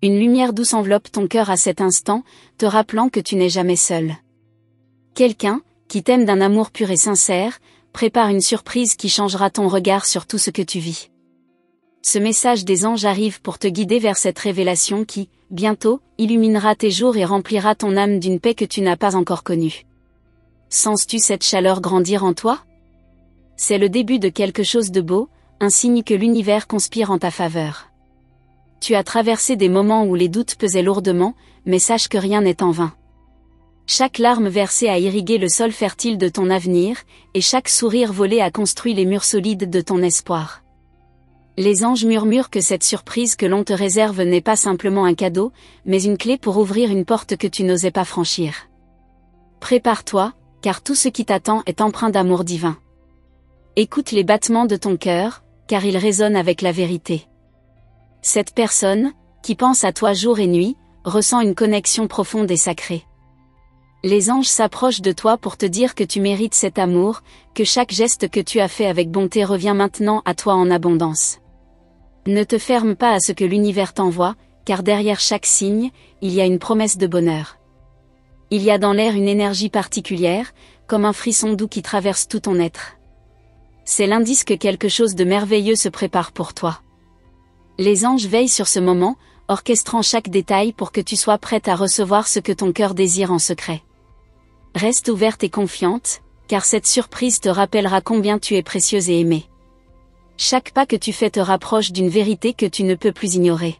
Une lumière douce enveloppe ton cœur à cet instant, te rappelant que tu n'es jamais seul. Quelqu'un, qui t'aime d'un amour pur et sincère, prépare une surprise qui changera ton regard sur tout ce que tu vis. Ce message des anges arrive pour te guider vers cette révélation qui, bientôt, illuminera tes jours et remplira ton âme d'une paix que tu n'as pas encore connue. Sens-tu cette chaleur grandir en toi? C'est le début de quelque chose de beau, un signe que l'univers conspire en ta faveur. Tu as traversé des moments où les doutes pesaient lourdement, mais sache que rien n'est en vain. Chaque larme versée a irrigué le sol fertile de ton avenir, et chaque sourire volé a construit les murs solides de ton espoir. Les anges murmurent que cette surprise que l'on te réserve n'est pas simplement un cadeau, mais une clé pour ouvrir une porte que tu n'osais pas franchir. Prépare-toi, car tout ce qui t'attend est empreint d'amour divin. Écoute les battements de ton cœur, car ils résonnent avec la vérité. Cette personne, qui pense à toi jour et nuit, ressent une connexion profonde et sacrée. Les anges s'approchent de toi pour te dire que tu mérites cet amour, que chaque geste que tu as fait avec bonté revient maintenant à toi en abondance. Ne te ferme pas à ce que l'univers t'envoie, car derrière chaque signe, il y a une promesse de bonheur. Il y a dans l'air une énergie particulière, comme un frisson doux qui traverse tout ton être. C'est l'indice que quelque chose de merveilleux se prépare pour toi. Les anges veillent sur ce moment, orchestrant chaque détail pour que tu sois prête à recevoir ce que ton cœur désire en secret. Reste ouverte et confiante, car cette surprise te rappellera combien tu es précieuse et aimée. Chaque pas que tu fais te rapproche d'une vérité que tu ne peux plus ignorer.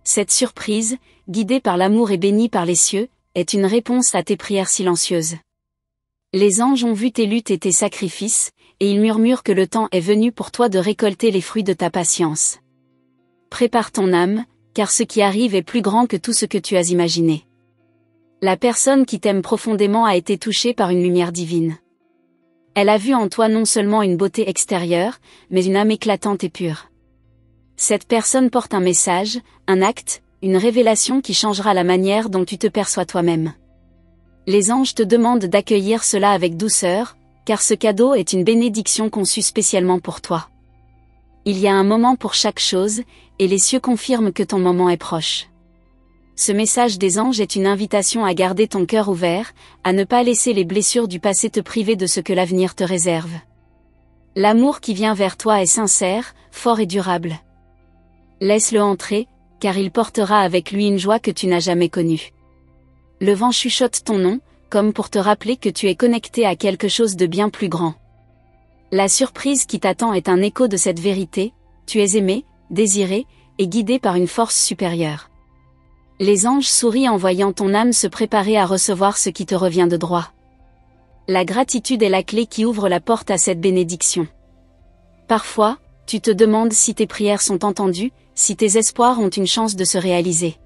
Cette surprise, guidée par l'amour et bénie par les cieux, est une réponse à tes prières silencieuses. Les anges ont vu tes luttes et tes sacrifices, et ils murmurent que le temps est venu pour toi de récolter les fruits de ta patience. Prépare ton âme, car ce qui arrive est plus grand que tout ce que tu as imaginé. La personne qui t'aime profondément a été touchée par une lumière divine. Elle a vu en toi non seulement une beauté extérieure, mais une âme éclatante et pure. Cette personne porte un message, un acte, une révélation qui changera la manière dont tu te perçois toi-même. Les anges te demandent d'accueillir cela avec douceur, car ce cadeau est une bénédiction conçue spécialement pour toi. Il y a un moment pour chaque chose, et les cieux confirment que ton moment est proche. Ce message des anges est une invitation à garder ton cœur ouvert, à ne pas laisser les blessures du passé te priver de ce que l'avenir te réserve. L'amour qui vient vers toi est sincère, fort et durable. Laisse-le entrer, car il portera avec lui une joie que tu n'as jamais connue. Le vent chuchote ton nom, comme pour te rappeler que tu es connecté à quelque chose de bien plus grand. La surprise qui t'attend est un écho de cette vérité, tu es aimé, désiré, et guidé par une force supérieure. Les anges sourient en voyant ton âme se préparer à recevoir ce qui te revient de droit. La gratitude est la clé qui ouvre la porte à cette bénédiction. Parfois, tu te demandes si tes prières sont entendues, si tes espoirs ont une chance de se réaliser.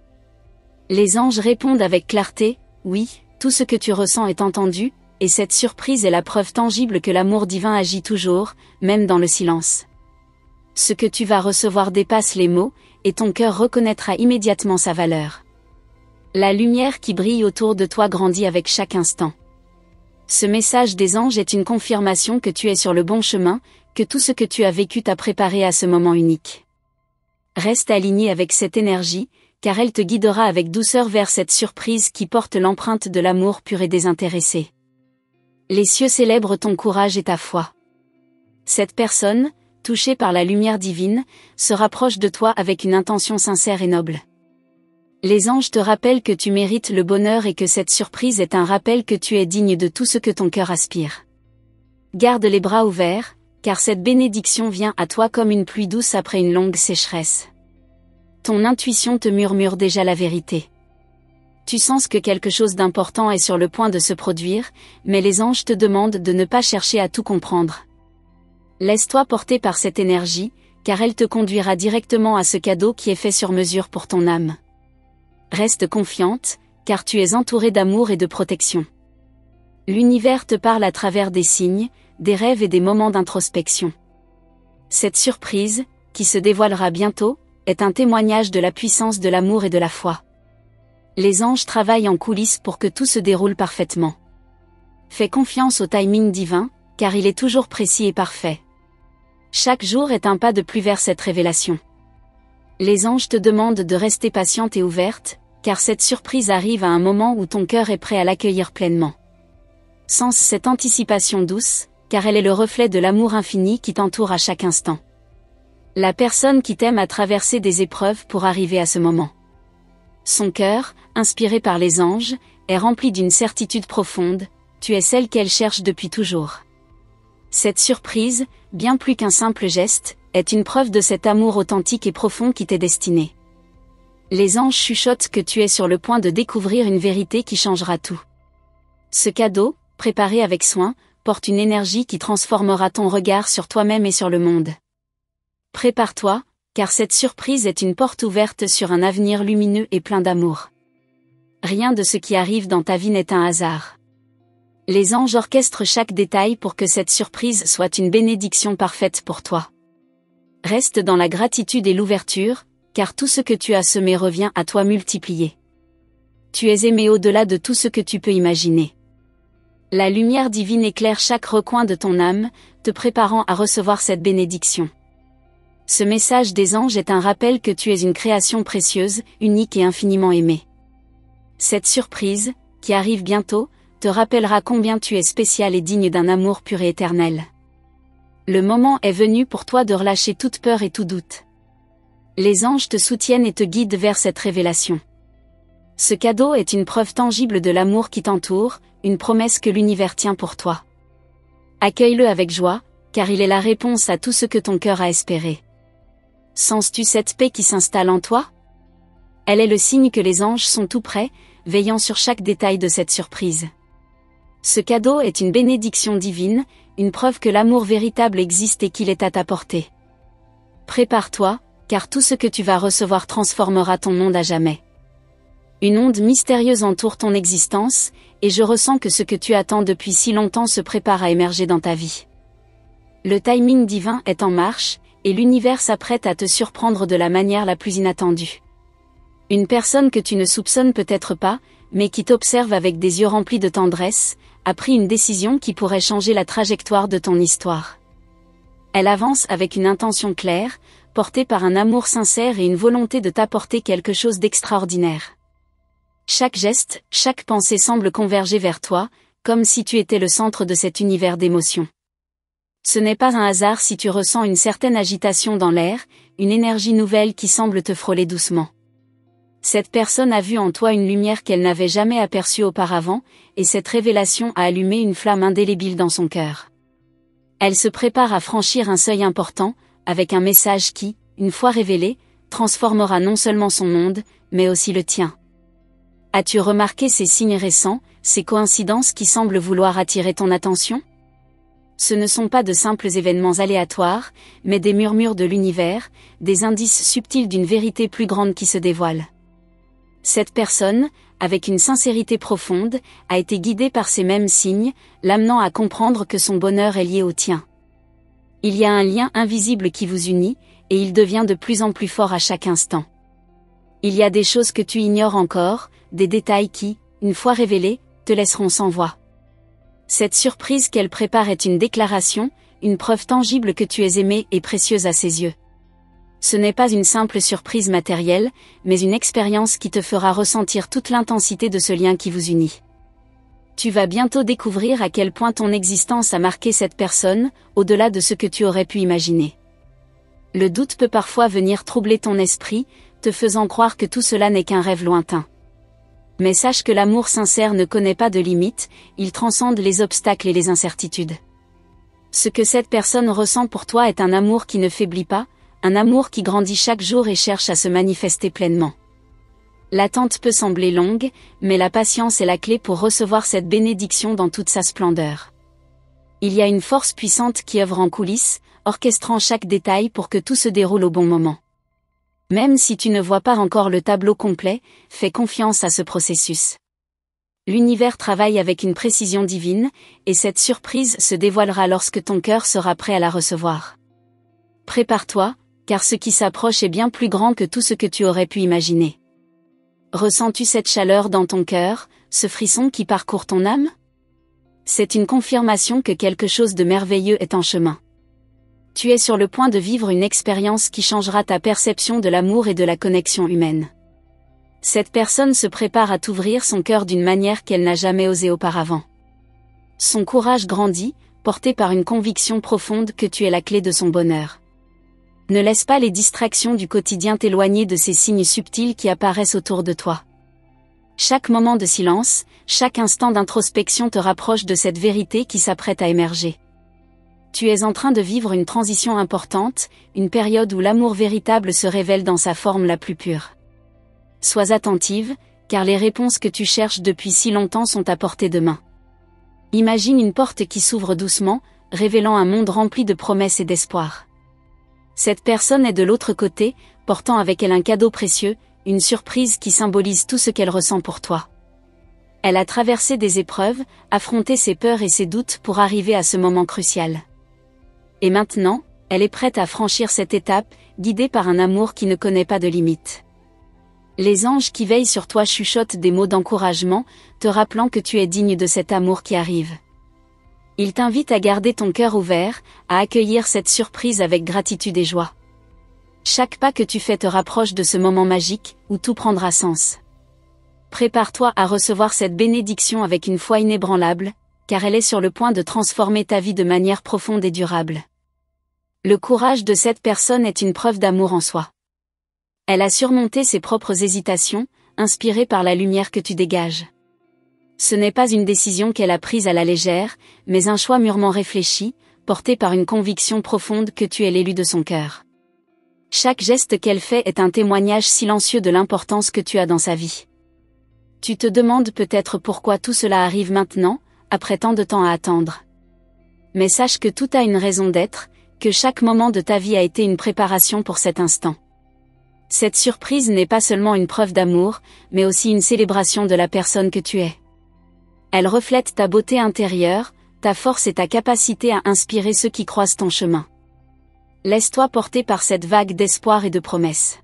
Les anges répondent avec clarté, oui, tout ce que tu ressens est entendu, et cette surprise est la preuve tangible que l'amour divin agit toujours, même dans le silence. Ce que tu vas recevoir dépasse les mots, et ton cœur reconnaîtra immédiatement sa valeur. La lumière qui brille autour de toi grandit avec chaque instant. Ce message des anges est une confirmation que tu es sur le bon chemin, que tout ce que tu as vécu t'a préparé à ce moment unique. Reste aligné avec cette énergie, car elle te guidera avec douceur vers cette surprise qui porte l'empreinte de l'amour pur et désintéressé. Les cieux célèbrent ton courage et ta foi. Cette personne, touchée par la lumière divine, se rapproche de toi avec une intention sincère et noble. Les anges te rappellent que tu mérites le bonheur et que cette surprise est un rappel que tu es digne de tout ce que ton cœur aspire. Garde les bras ouverts, car cette bénédiction vient à toi comme une pluie douce après une longue sécheresse. Ton intuition te murmure déjà la vérité. Tu sens que quelque chose d'important est sur le point de se produire, mais les anges te demandent de ne pas chercher à tout comprendre. Laisse-toi porter par cette énergie, car elle te conduira directement à ce cadeau qui est fait sur mesure pour ton âme. Reste confiante, car tu es entourée d'amour et de protection. L'univers te parle à travers des signes, des rêves et des moments d'introspection. Cette surprise, qui se dévoilera bientôt, est un témoignage de la puissance de l'amour et de la foi. Les anges travaillent en coulisses pour que tout se déroule parfaitement. Fais confiance au timing divin, car il est toujours précis et parfait. Chaque jour est un pas de plus vers cette révélation. Les anges te demandent de rester patiente et ouverte, car cette surprise arrive à un moment où ton cœur est prêt à l'accueillir pleinement. Sens cette anticipation douce, car elle est le reflet de l'amour infini qui t'entoure à chaque instant. La personne qui t'aime a traversé des épreuves pour arriver à ce moment. Son cœur, inspiré par les anges, est rempli d'une certitude profonde, tu es celle qu'elle cherche depuis toujours. Cette surprise, bien plus qu'un simple geste, est une preuve de cet amour authentique et profond qui t'est destiné. Les anges chuchotent que tu es sur le point de découvrir une vérité qui changera tout. Ce cadeau, préparé avec soin, porte une énergie qui transformera ton regard sur toi-même et sur le monde. Prépare-toi, car cette surprise est une porte ouverte sur un avenir lumineux et plein d'amour. Rien de ce qui arrive dans ta vie n'est un hasard. Les anges orchestrent chaque détail pour que cette surprise soit une bénédiction parfaite pour toi. Reste dans la gratitude et l'ouverture, car tout ce que tu as semé revient à toi multiplié. Tu es aimé au-delà de tout ce que tu peux imaginer. La lumière divine éclaire chaque recoin de ton âme, te préparant à recevoir cette bénédiction. Ce message des anges est un rappel que tu es une création précieuse, unique et infiniment aimée. Cette surprise, qui arrive bientôt, te rappellera combien tu es spécial et digne d'un amour pur et éternel. Le moment est venu pour toi de relâcher toute peur et tout doute. Les anges te soutiennent et te guident vers cette révélation. Ce cadeau est une preuve tangible de l'amour qui t'entoure, une promesse que l'univers tient pour toi. Accueille-le avec joie, car il est la réponse à tout ce que ton cœur a espéré. Sens-tu cette paix qui s'installe en toi? Elle est le signe que les anges sont tout près, veillant sur chaque détail de cette surprise. Ce cadeau est une bénédiction divine, une preuve que l'amour véritable existe et qu'il est à ta portée. Prépare-toi, car tout ce que tu vas recevoir transformera ton monde à jamais. Une onde mystérieuse entoure ton existence, et je ressens que ce que tu attends depuis si longtemps se prépare à émerger dans ta vie. Le timing divin est en marche, et l'univers s'apprête à te surprendre de la manière la plus inattendue. Une personne que tu ne soupçonnes peut-être pas, mais qui t'observe avec des yeux remplis de tendresse, a pris une décision qui pourrait changer la trajectoire de ton histoire. Elle avance avec une intention claire, portée par un amour sincère et une volonté de t'apporter quelque chose d'extraordinaire. Chaque geste, chaque pensée semble converger vers toi, comme si tu étais le centre de cet univers d'émotions. Ce n'est pas un hasard si tu ressens une certaine agitation dans l'air, une énergie nouvelle qui semble te frôler doucement. Cette personne a vu en toi une lumière qu'elle n'avait jamais aperçue auparavant, et cette révélation a allumé une flamme indélébile dans son cœur. Elle se prépare à franchir un seuil important, avec un message qui, une fois révélé, transformera non seulement son monde, mais aussi le tien. As-tu remarqué ces signes récents, ces coïncidences qui semblent vouloir attirer ton attention? Ce ne sont pas de simples événements aléatoires, mais des murmures de l'univers, des indices subtils d'une vérité plus grande qui se dévoile. Cette personne, avec une sincérité profonde, a été guidée par ces mêmes signes, l'amenant à comprendre que son bonheur est lié au tien. Il y a un lien invisible qui vous unit, et il devient de plus en plus fort à chaque instant. Il y a des choses que tu ignores encore, des détails qui, une fois révélés, te laisseront sans voix. Cette surprise qu'elle prépare est une déclaration, une preuve tangible que tu es aimée et précieuse à ses yeux. Ce n'est pas une simple surprise matérielle, mais une expérience qui te fera ressentir toute l'intensité de ce lien qui vous unit. Tu vas bientôt découvrir à quel point ton existence a marqué cette personne, au-delà de ce que tu aurais pu imaginer. Le doute peut parfois venir troubler ton esprit, te faisant croire que tout cela n'est qu'un rêve lointain. Mais sache que l'amour sincère ne connaît pas de limites, il transcende les obstacles et les incertitudes. Ce que cette personne ressent pour toi est un amour qui ne faiblit pas, un amour qui grandit chaque jour et cherche à se manifester pleinement. L'attente peut sembler longue, mais la patience est la clé pour recevoir cette bénédiction dans toute sa splendeur. Il y a une force puissante qui œuvre en coulisses, orchestrant chaque détail pour que tout se déroule au bon moment. Même si tu ne vois pas encore le tableau complet, fais confiance à ce processus. L'univers travaille avec une précision divine, et cette surprise se dévoilera lorsque ton cœur sera prêt à la recevoir. Prépare-toi, car ce qui s'approche est bien plus grand que tout ce que tu aurais pu imaginer. Ressens-tu cette chaleur dans ton cœur, ce frisson qui parcourt ton âme? C'est une confirmation que quelque chose de merveilleux est en chemin. Tu es sur le point de vivre une expérience qui changera ta perception de l'amour et de la connexion humaine. Cette personne se prépare à t'ouvrir son cœur d'une manière qu'elle n'a jamais osé auparavant. Son courage grandit, porté par une conviction profonde que tu es la clé de son bonheur. Ne laisse pas les distractions du quotidien t'éloigner de ces signes subtils qui apparaissent autour de toi. Chaque moment de silence, chaque instant d'introspection te rapproche de cette vérité qui s'apprête à émerger. Tu es en train de vivre une transition importante, une période où l'amour véritable se révèle dans sa forme la plus pure. Sois attentive, car les réponses que tu cherches depuis si longtemps sont à portée de main. Imagine une porte qui s'ouvre doucement, révélant un monde rempli de promesses et d'espoir. Cette personne est de l'autre côté, portant avec elle un cadeau précieux, une surprise qui symbolise tout ce qu'elle ressent pour toi. Elle a traversé des épreuves, affronté ses peurs et ses doutes pour arriver à ce moment crucial. Et maintenant, elle est prête à franchir cette étape, guidée par un amour qui ne connaît pas de limites. Les anges qui veillent sur toi chuchotent des mots d'encouragement, te rappelant que tu es digne de cet amour qui arrive. Ils t'invitent à garder ton cœur ouvert, à accueillir cette surprise avec gratitude et joie. Chaque pas que tu fais te rapproche de ce moment magique, où tout prendra sens. Prépare-toi à recevoir cette bénédiction avec une foi inébranlable, car elle est sur le point de transformer ta vie de manière profonde et durable. Le courage de cette personne est une preuve d'amour en soi. Elle a surmonté ses propres hésitations, inspirée par la lumière que tu dégages. Ce n'est pas une décision qu'elle a prise à la légère, mais un choix mûrement réfléchi, porté par une conviction profonde que tu es l'élu de son cœur. Chaque geste qu'elle fait est un témoignage silencieux de l'importance que tu as dans sa vie. Tu te demandes peut-être pourquoi tout cela arrive maintenant, après tant de temps à attendre. Mais sache que tout a une raison d'être, que chaque moment de ta vie a été une préparation pour cet instant. Cette surprise n'est pas seulement une preuve d'amour, mais aussi une célébration de la personne que tu es. Elle reflète ta beauté intérieure, ta force et ta capacité à inspirer ceux qui croisent ton chemin. Laisse-toi porter par cette vague d'espoir et de promesses.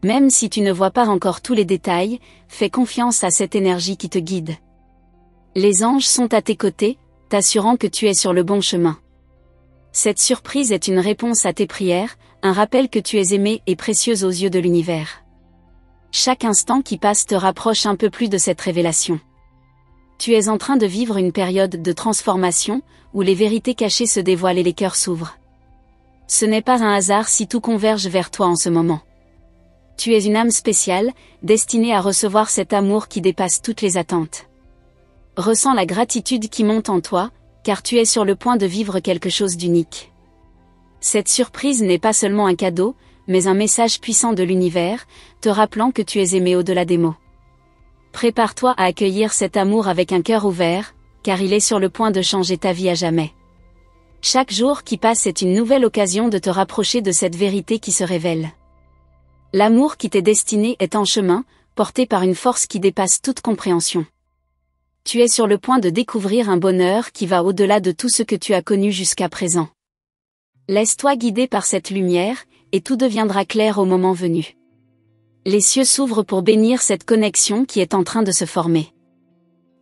Même si tu ne vois pas encore tous les détails, fais confiance à cette énergie qui te guide. Les anges sont à tes côtés, t'assurant que tu es sur le bon chemin. Cette surprise est une réponse à tes prières, un rappel que tu es aimée et précieuse aux yeux de l'univers. Chaque instant qui passe te rapproche un peu plus de cette révélation. Tu es en train de vivre une période de transformation, où les vérités cachées se dévoilent et les cœurs s'ouvrent. Ce n'est pas un hasard si tout converge vers toi en ce moment. Tu es une âme spéciale, destinée à recevoir cet amour qui dépasse toutes les attentes. Ressens la gratitude qui monte en toi, car tu es sur le point de vivre quelque chose d'unique. Cette surprise n'est pas seulement un cadeau, mais un message puissant de l'univers, te rappelant que tu es aimé au-delà des mots. Prépare-toi à accueillir cet amour avec un cœur ouvert, car il est sur le point de changer ta vie à jamais. Chaque jour qui passe est une nouvelle occasion de te rapprocher de cette vérité qui se révèle. L'amour qui t'est destiné est en chemin, porté par une force qui dépasse toute compréhension. Tu es sur le point de découvrir un bonheur qui va au-delà de tout ce que tu as connu jusqu'à présent. Laisse-toi guider par cette lumière, et tout deviendra clair au moment venu. Les cieux s'ouvrent pour bénir cette connexion qui est en train de se former.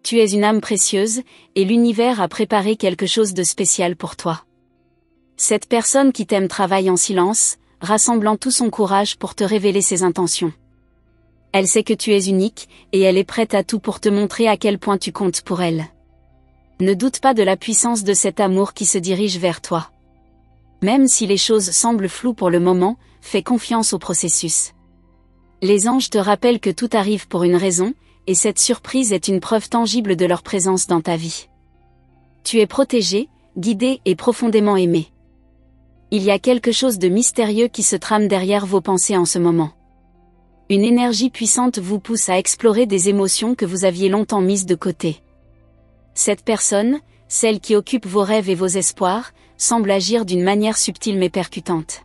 Tu es une âme précieuse, et l'univers a préparé quelque chose de spécial pour toi. Cette personne qui t'aime travaille en silence, rassemblant tout son courage pour te révéler ses intentions. Elle sait que tu es unique, et elle est prête à tout pour te montrer à quel point tu comptes pour elle. Ne doute pas de la puissance de cet amour qui se dirige vers toi. Même si les choses semblent floues pour le moment, fais confiance au processus. Les anges te rappellent que tout arrive pour une raison, et cette surprise est une preuve tangible de leur présence dans ta vie. Tu es protégé, guidé et profondément aimé. Il y a quelque chose de mystérieux qui se trame derrière vos pensées en ce moment. Une énergie puissante vous pousse à explorer des émotions que vous aviez longtemps mises de côté. Cette personne, celle qui occupe vos rêves et vos espoirs, semble agir d'une manière subtile mais percutante.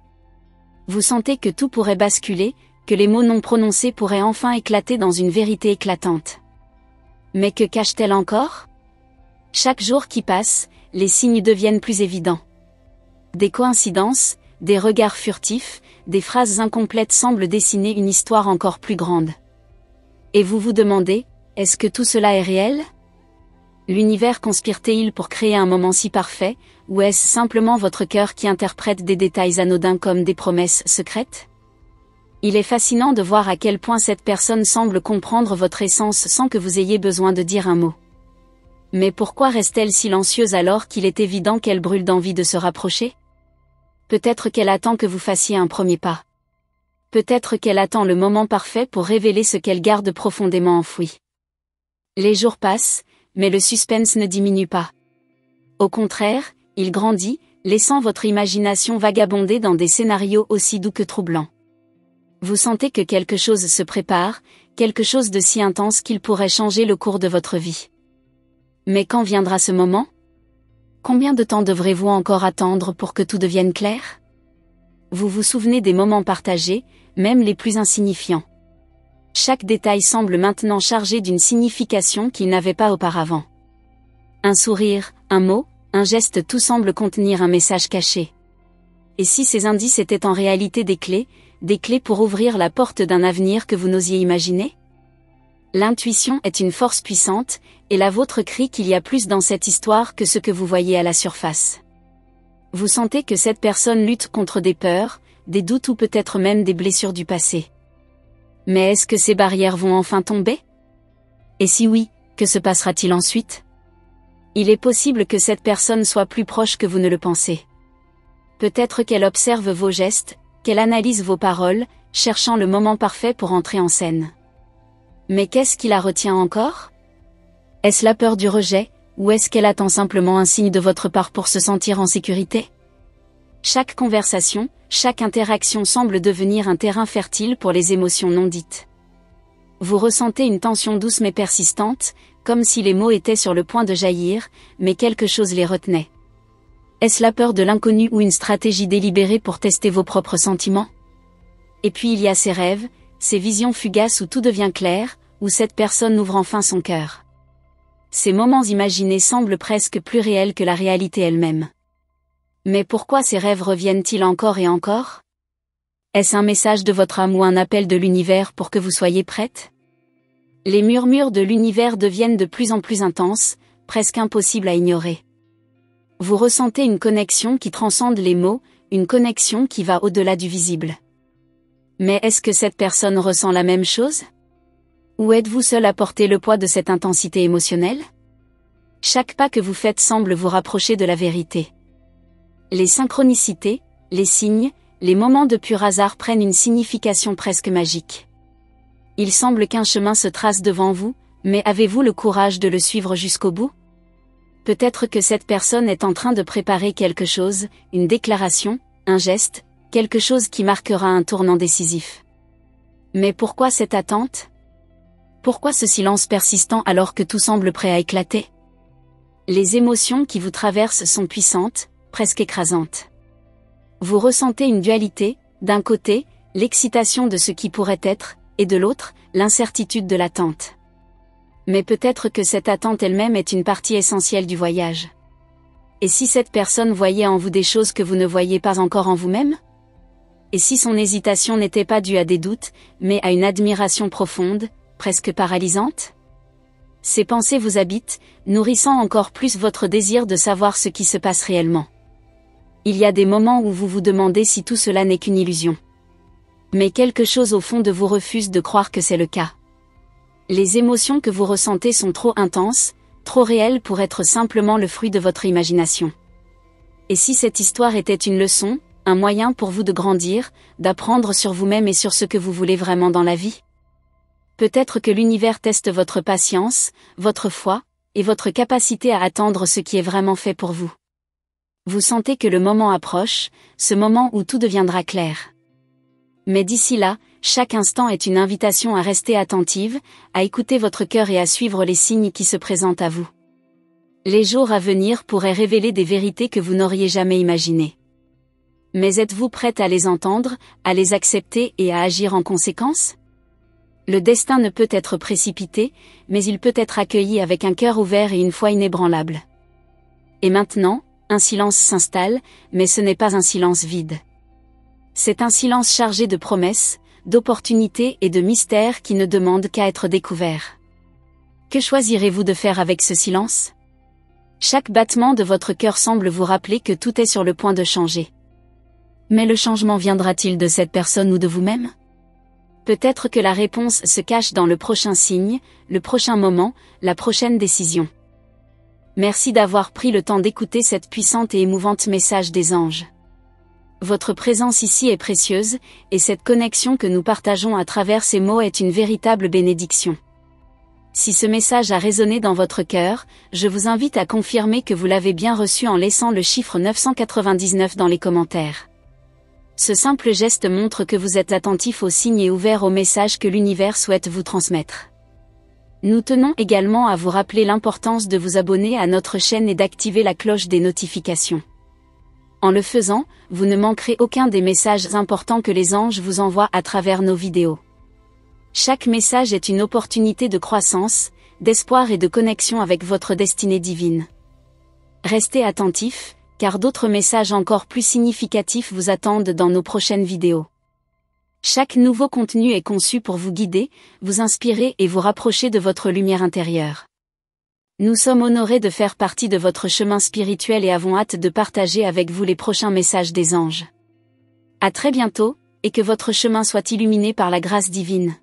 Vous sentez que tout pourrait basculer, que les mots non prononcés pourraient enfin éclater dans une vérité éclatante. Mais que cache-t-elle encore ? Chaque jour qui passe, les signes deviennent plus évidents. Des coïncidences, des regards furtifs, des phrases incomplètes semblent dessiner une histoire encore plus grande. Et vous vous demandez, est-ce que tout cela est réel ? L'univers conspire-t-il pour créer un moment si parfait, ou est-ce simplement votre cœur qui interprète des détails anodins comme des promesses secrètes? Il est fascinant de voir à quel point cette personne semble comprendre votre essence sans que vous ayez besoin de dire un mot. Mais pourquoi reste-t-elle silencieuse alors qu'il est évident qu'elle brûle d'envie de se rapprocher? Peut-être qu'elle attend que vous fassiez un premier pas. Peut-être qu'elle attend le moment parfait pour révéler ce qu'elle garde profondément enfoui. Les jours passent, mais le suspense ne diminue pas. Au contraire, il grandit, laissant votre imagination vagabonder dans des scénarios aussi doux que troublants. Vous sentez que quelque chose se prépare, quelque chose de si intense qu'il pourrait changer le cours de votre vie. Mais quand viendra ce moment? Combien de temps devrez-vous encore attendre pour que tout devienne clair? Vous vous souvenez des moments partagés, même les plus insignifiants. Chaque détail semble maintenant chargé d'une signification qu'il n'avait pas auparavant. Un sourire, un mot, un geste, tout semble contenir un message caché. Et si ces indices étaient en réalité des clés pour ouvrir la porte d'un avenir que vous n'osiez imaginer? L'intuition est une force puissante, et la vôtre crie qu'il y a plus dans cette histoire que ce que vous voyez à la surface. Vous sentez que cette personne lutte contre des peurs, des doutes ou peut-être même des blessures du passé. Mais est-ce que ces barrières vont enfin tomber? Et si oui, que se passera-t-il ensuite? Il est possible que cette personne soit plus proche que vous ne le pensez. Peut-être qu'elle observe vos gestes, qu'elle analyse vos paroles, cherchant le moment parfait pour entrer en scène. Mais qu'est-ce qui la retient encore? Est-ce la peur du rejet, ou est-ce qu'elle attend simplement un signe de votre part pour se sentir en sécurité? Chaque conversation, chaque interaction semble devenir un terrain fertile pour les émotions non dites. Vous ressentez une tension douce mais persistante, comme si les mots étaient sur le point de jaillir, mais quelque chose les retenait. Est-ce la peur de l'inconnu ou une stratégie délibérée pour tester vos propres sentiments? Et puis il y a ces rêves, ces visions fugaces où tout devient clair, où cette personne ouvre enfin son cœur. Ces moments imaginés semblent presque plus réels que la réalité elle-même. Mais pourquoi ces rêves reviennent-ils encore et encore? Est-ce un message de votre âme ou un appel de l'univers pour que vous soyez prête? Les murmures de l'univers deviennent de plus en plus intenses, presque impossibles à ignorer. Vous ressentez une connexion qui transcende les mots, une connexion qui va au-delà du visible. Mais est-ce que cette personne ressent la même chose? Ou êtes-vous seul à porter le poids de cette intensité émotionnelle? Chaque pas que vous faites semble vous rapprocher de la vérité. Les synchronicités, les signes, les moments de pur hasard prennent une signification presque magique. Il semble qu'un chemin se trace devant vous, mais avez-vous le courage de le suivre jusqu'au bout? Peut-être que cette personne est en train de préparer quelque chose, une déclaration, un geste, quelque chose qui marquera un tournant décisif. Mais pourquoi cette attente? Pourquoi ce silence persistant alors que tout semble prêt à éclater? Les émotions qui vous traversent sont puissantes, presque écrasantes. Vous ressentez une dualité, d'un côté, l'excitation de ce qui pourrait être, et de l'autre, l'incertitude de l'attente. Mais peut-être que cette attente elle-même est une partie essentielle du voyage. Et si cette personne voyait en vous des choses que vous ne voyez pas encore en vous-même? Et si son hésitation n'était pas due à des doutes, mais à une admiration profonde, presque paralysante? Ces pensées vous habitent, nourrissant encore plus votre désir de savoir ce qui se passe réellement. Il y a des moments où vous vous demandez si tout cela n'est qu'une illusion. Mais quelque chose au fond de vous refuse de croire que c'est le cas. Les émotions que vous ressentez sont trop intenses, trop réelles pour être simplement le fruit de votre imagination. Et si cette histoire était une leçon, un moyen pour vous de grandir, d'apprendre sur vous-même et sur ce que vous voulez vraiment dans la vie? Peut-être que l'univers teste votre patience, votre foi, et votre capacité à attendre ce qui est vraiment fait pour vous. Vous sentez que le moment approche, ce moment où tout deviendra clair. Mais d'ici là, chaque instant est une invitation à rester attentive, à écouter votre cœur et à suivre les signes qui se présentent à vous. Les jours à venir pourraient révéler des vérités que vous n'auriez jamais imaginées. Mais êtes-vous prête à les entendre, à les accepter et à agir en conséquence? Le destin ne peut être précipité, mais il peut être accueilli avec un cœur ouvert et une foi inébranlable. Et maintenant, un silence s'installe, mais ce n'est pas un silence vide. C'est un silence chargé de promesses, d'opportunités et de mystères qui ne demande qu'à être découvert. Que choisirez-vous de faire avec ce silence? Chaque battement de votre cœur semble vous rappeler que tout est sur le point de changer. Mais le changement viendra-t-il de cette personne ou de vous-même? Peut-être que la réponse se cache dans le prochain signe, le prochain moment, la prochaine décision. Merci d'avoir pris le temps d'écouter cette puissante et émouvante message des anges. Votre présence ici est précieuse, et cette connexion que nous partageons à travers ces mots est une véritable bénédiction. Si ce message a résonné dans votre cœur, je vous invite à confirmer que vous l'avez bien reçu en laissant le chiffre 999 dans les commentaires. Ce simple geste montre que vous êtes attentif aux signes et ouvert au message que l'univers souhaite vous transmettre. Nous tenons également à vous rappeler l'importance de vous abonner à notre chaîne et d'activer la cloche des notifications. En le faisant, vous ne manquerez aucun des messages importants que les anges vous envoient à travers nos vidéos. Chaque message est une opportunité de croissance, d'espoir et de connexion avec votre destinée divine. Restez attentifs, car d'autres messages encore plus significatifs vous attendent dans nos prochaines vidéos. Chaque nouveau contenu est conçu pour vous guider, vous inspirer et vous rapprocher de votre lumière intérieure. Nous sommes honorés de faire partie de votre chemin spirituel et avons hâte de partager avec vous les prochains messages des anges. À très bientôt, et que votre chemin soit illuminé par la grâce divine.